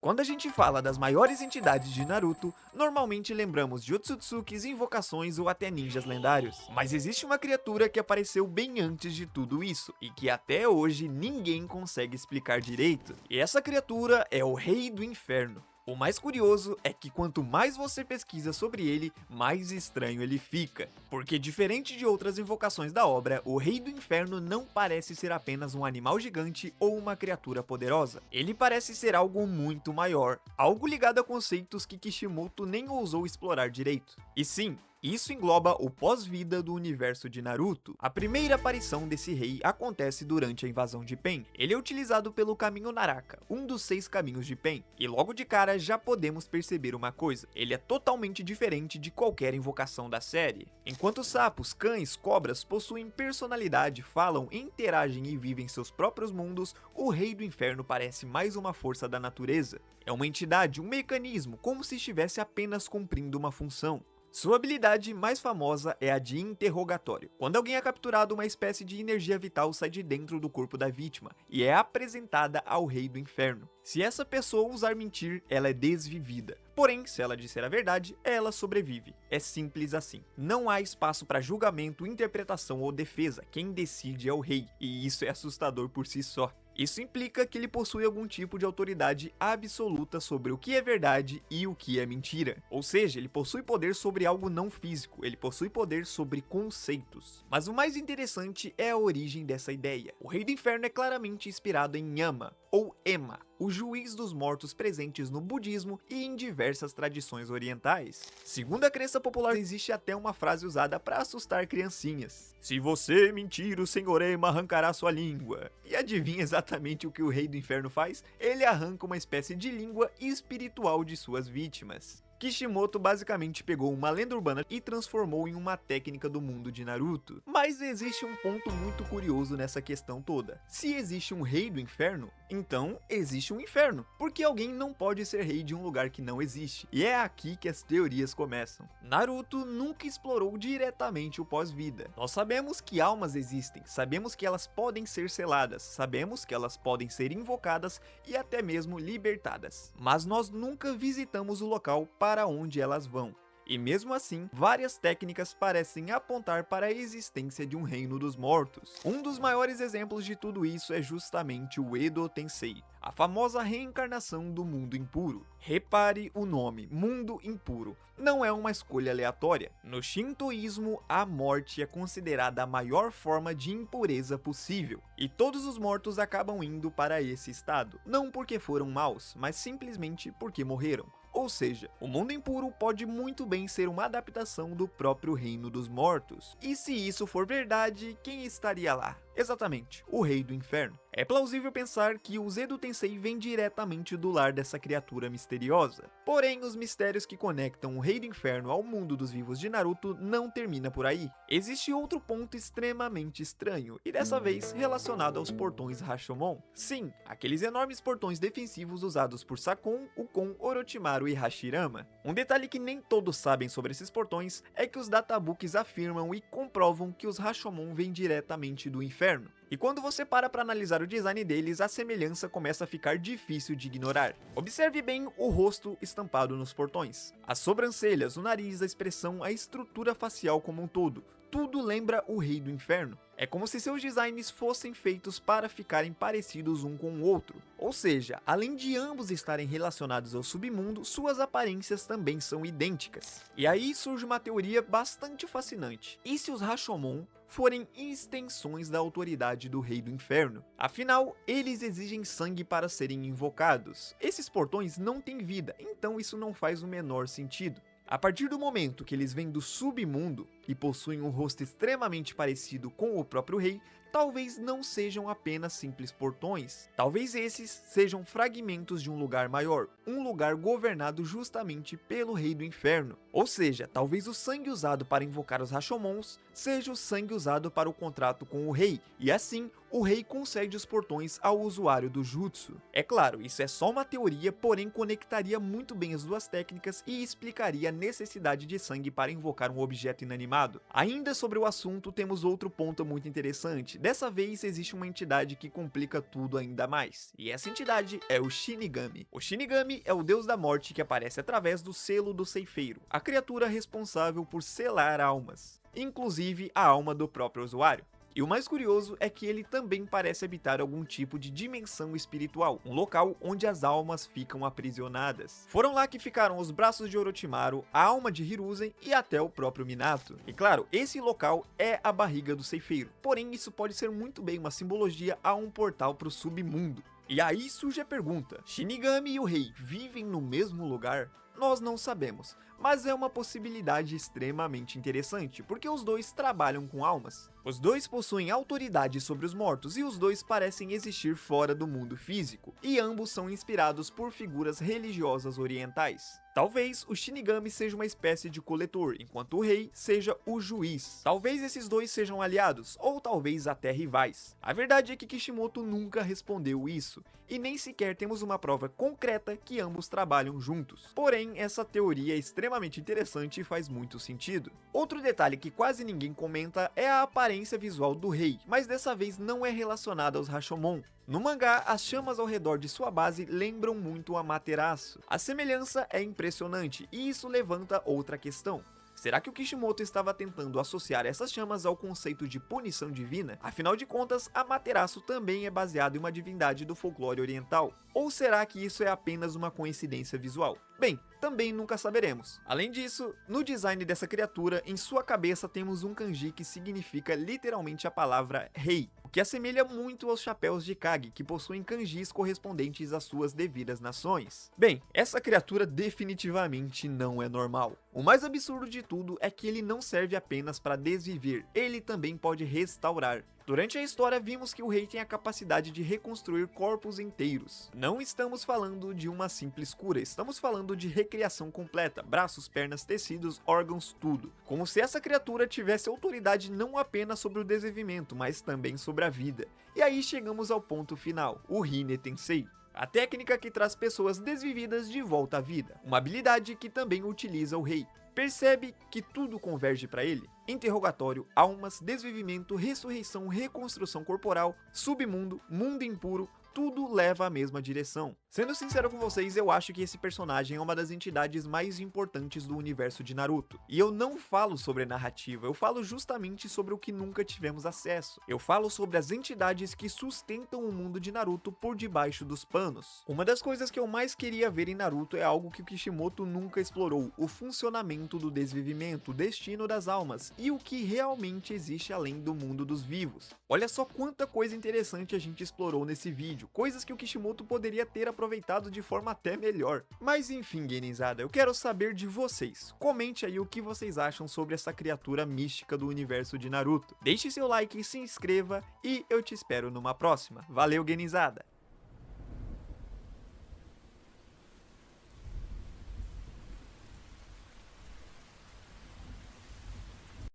Quando a gente fala das maiores entidades de Naruto, normalmente lembramos de Otsutsukis, invocações ou até ninjas lendários. Mas existe uma criatura que apareceu bem antes de tudo isso, e que até hoje ninguém consegue explicar direito. E essa criatura é o Rei do Inferno. O mais curioso é que quanto mais você pesquisa sobre ele, mais estranho ele fica. Porque diferente de outras invocações da obra, o Rei do Inferno não parece ser apenas um animal gigante ou uma criatura poderosa. Ele parece ser algo muito maior, algo ligado a conceitos que Kishimoto nem ousou explorar direito. E sim, isso engloba o pós-vida do universo de Naruto. A primeira aparição desse rei acontece durante a invasão de Pain. Ele é utilizado pelo caminho Naraka, um dos 6 caminhos de Pain. E logo de cara já podemos perceber uma coisa, ele é totalmente diferente de qualquer invocação da série. Enquanto sapos, cães, cobras possuem personalidade, falam, interagem e vivem seus próprios mundos, o Rei do Inferno parece mais uma força da natureza. É uma entidade, um mecanismo, como se estivesse apenas cumprindo uma função. Sua habilidade mais famosa é a de interrogatório. Quando alguém é capturado, uma espécie de energia vital sai de dentro do corpo da vítima e é apresentada ao Rei do Inferno. Se essa pessoa ousar mentir, ela é desvivida. Porém, se ela disser a verdade, ela sobrevive. É simples assim. Não há espaço para julgamento, interpretação ou defesa. Quem decide é o rei, e isso é assustador por si só. Isso implica que ele possui algum tipo de autoridade absoluta sobre o que é verdade e o que é mentira. Ou seja, ele possui poder sobre algo não físico, ele possui poder sobre conceitos. Mas o mais interessante é a origem dessa ideia. O Rei do Inferno é claramente inspirado em Yama, ou Ema, o juiz dos mortos presentes no budismo e em diversas tradições orientais. Segundo a crença popular, existe até uma frase usada para assustar criancinhas: "Se você mentir, o Senhor Ema arrancará sua língua." E adivinha exatamente o que o Rei do Inferno faz? Ele arranca uma espécie de língua espiritual de suas vítimas. Kishimoto basicamente pegou uma lenda urbana e transformou em uma técnica do mundo de Naruto. Mas existe um ponto muito curioso nessa questão toda. Se existe um rei do inferno, então existe um inferno, porque alguém não pode ser rei de um lugar que não existe. E é aqui que as teorias começam. Naruto nunca explorou diretamente o pós-vida. Nós sabemos que almas existem, sabemos que elas podem ser seladas, sabemos que elas podem ser invocadas e até mesmo libertadas. Mas nós nunca visitamos o local para onde elas vão. E mesmo assim, várias técnicas parecem apontar para a existência de um reino dos mortos. Um dos maiores exemplos de tudo isso é justamente o Edo Tensei, a famosa reencarnação do mundo impuro. Repare o nome, mundo impuro, não é uma escolha aleatória. No shintoísmo, a morte é considerada a maior forma de impureza possível, e todos os mortos acabam indo para esse estado, não porque foram maus, mas simplesmente porque morreram. Ou seja, o mundo impuro pode muito bem ser uma adaptação do próprio reino dos mortos. E se isso for verdade, quem estaria lá? Exatamente, o Rei do Inferno. É plausível pensar que o Edo Tensei vem diretamente do lar dessa criatura misteriosa. Porém, os mistérios que conectam o Rei do Inferno ao mundo dos vivos de Naruto não termina por aí. Existe outro ponto extremamente estranho, e dessa vez relacionado aos portões Rashomon. Sim, aqueles enormes portões defensivos usados por Sakon, Ukon, Orochimaru e Hashirama. Um detalhe que nem todos sabem sobre esses portões é que os databooks afirmam e comprovam que os Rashomon vêm diretamente do inferno. E quando você para analisar o design deles, a semelhança começa a ficar difícil de ignorar. Observe bem o rosto estampado nos portões. As sobrancelhas, o nariz, a expressão, a estrutura facial como um todo. Tudo lembra o Rei do Inferno. É como se seus designs fossem feitos para ficarem parecidos um com o outro. Ou seja, além de ambos estarem relacionados ao submundo, suas aparências também são idênticas. E aí surge uma teoria bastante fascinante. E se os Rashomon forem extensões da autoridade do Rei do Inferno? Afinal, eles exigem sangue para serem invocados. Esses portões não têm vida, então isso não faz o menor sentido. A partir do momento que eles vêm do submundo e possuem um rosto extremamente parecido com o próprio rei, talvez não sejam apenas simples portões. Talvez esses sejam fragmentos de um lugar maior, um lugar governado justamente pelo Rei do Inferno. Ou seja, talvez o sangue usado para invocar os Rashomons seja o sangue usado para o contrato com o rei, e assim o rei concede os portões ao usuário do jutsu. É claro, isso é só uma teoria, porém conectaria muito bem as duas técnicas e explicaria a necessidade de sangue para invocar um objeto inanimado. Ainda sobre o assunto, temos outro ponto muito interessante. dessa vez existe uma entidade que complica tudo ainda mais, e essa entidade é o Shinigami. O Shinigami é o deus da morte que aparece através do selo do ceifeiro, a criatura responsável por selar almas, inclusive a alma do próprio usuário. E o mais curioso é que ele também parece habitar algum tipo de dimensão espiritual, um local onde as almas ficam aprisionadas. Foram lá que ficaram os braços de Orochimaru, a alma de Hiruzen e até o próprio Minato. E claro, esse local é a barriga do ceifeiro, porém isso pode ser muito bem uma simbologia a um portal para o submundo. E aí surge a pergunta, Shinigami e o rei vivem no mesmo lugar? Nós não sabemos, mas é uma possibilidade extremamente interessante, porque os dois trabalham com almas. Os dois possuem autoridade sobre os mortos e os dois parecem existir fora do mundo físico, e ambos são inspirados por figuras religiosas orientais. Talvez o Shinigami seja uma espécie de coletor, enquanto o rei seja o juiz. Talvez esses dois sejam aliados, ou talvez até rivais. A verdade é que Kishimoto nunca respondeu isso, e nem sequer temos uma prova concreta que ambos trabalham juntos. Porém, essa teoria é extremamente interessante e faz muito sentido. Outro detalhe que quase ninguém comenta é a aparência visual do rei, mas dessa vez não é relacionada aos Rashomon. No mangá, as chamas ao redor de sua base lembram muito a Amaterasu. A semelhança é impressionante, e isso levanta outra questão. Será que o Kishimoto estava tentando associar essas chamas ao conceito de punição divina? Afinal de contas, Amaterasu também é baseado em uma divindade do folclore oriental. Ou será que isso é apenas uma coincidência visual? Bem, também nunca saberemos. Além disso, no design dessa criatura, em sua cabeça temos um kanji que significa literalmente a palavra rei, o que assemelha muito aos chapéus de Kage, que possuem kanjis correspondentes às suas devidas nações. Bem, essa criatura definitivamente não é normal. O mais absurdo de tudo é que ele não serve apenas para desviver, ele também pode restaurar. Durante a história vimos que o rei tem a capacidade de reconstruir corpos inteiros. Não estamos falando de uma simples cura, estamos falando de recriação completa, braços, pernas, tecidos, órgãos, tudo. Como se essa criatura tivesse autoridade não apenas sobre o desvivimento, mas também sobre a vida. E aí chegamos ao ponto final, o Hine Tensei. A técnica que traz pessoas desvividas de volta à vida, uma habilidade que também utiliza o rei. Percebe que tudo converge para ele? Interrogatório, almas, desvivimento, ressurreição, reconstrução corporal, submundo, mundo impuro, tudo leva à mesma direção. Sendo sincero com vocês, eu acho que esse personagem é uma das entidades mais importantes do universo de Naruto. E eu não falo sobre narrativa, eu falo justamente sobre o que nunca tivemos acesso. Eu falo sobre as entidades que sustentam o mundo de Naruto por debaixo dos panos. Uma das coisas que eu mais queria ver em Naruto é algo que o Kishimoto nunca explorou, o funcionamento do desvivimento, o destino das almas e o que realmente existe além do mundo dos vivos. Olha só quanta coisa interessante a gente explorou nesse vídeo, coisas que o Kishimoto poderia ter aproveitado de forma até melhor. Mas enfim, Genizada, eu quero saber de vocês. Comente aí o que vocês acham sobre essa criatura mística do universo de Naruto. Deixe seu like, se inscreva e eu te espero numa próxima. Valeu, Genizada!